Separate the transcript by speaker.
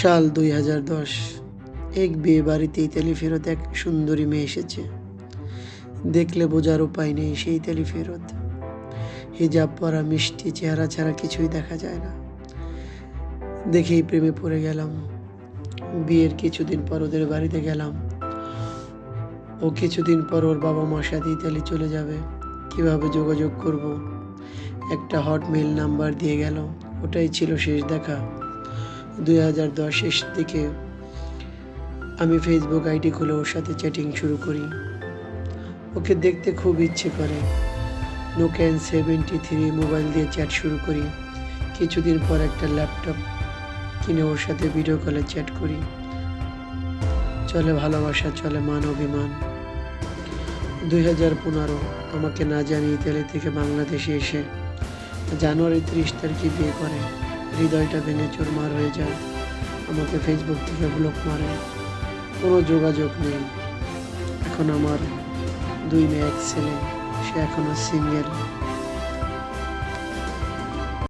Speaker 1: সাল 2010। এক বিয়ে বাড়িতে ইতালি ফেরত এক সুন্দরী মেয়ে এসেছে। দেখলে বোঝার উপায় নেই সেই ইতালি ফেরত। হিজাব পরা, মিষ্টি চেহারা ছাড়া কিছুই দেখা যায় না। দেখেই প্রেমে পড়ে গেলাম। বিয়ের কিছুদিন পর ওদের বাড়িতে গেলাম। ও কিছুদিন পর ওর বাবা মার সাথে ইতালি চলে যাবে। কিভাবে যোগাযোগ করব? একটা হটমেইল নাম্বার দিয়ে গেল। ওটাই ছিল শেষ দেখা। 2010 শেষ দিকে আমি ফেসবুক আইডি খুলে ওর সাথে চ্যাটিং শুরু করি। ওকে দেখতে খুব ইচ্ছে করে। নোকিয়া N73 মোবাইল দিয়ে চ্যাট শুরু করি। কিছুদিন পর একটা ল্যাপটপ কিনে ওর সাথে ভিডিও কলে চ্যাট করি। চলে ভালোবাসা, চলে মান অভিমান। 2015 আমাকে না জানিয়ে ইতালি থেকে বাংলাদেশে এসে জানুয়ারি 30 তারিখে বিয়ে করে। হৃদয়টা ভেঙে চুরমার হয়ে যায়। আমাকে ফেসবুক থেকে ব্লক মারে। কোনো যোগাযোগ নেই। এখন আমার 2 মেয়ে 1 ছেলে। সে এখনো সিঙ্গেল।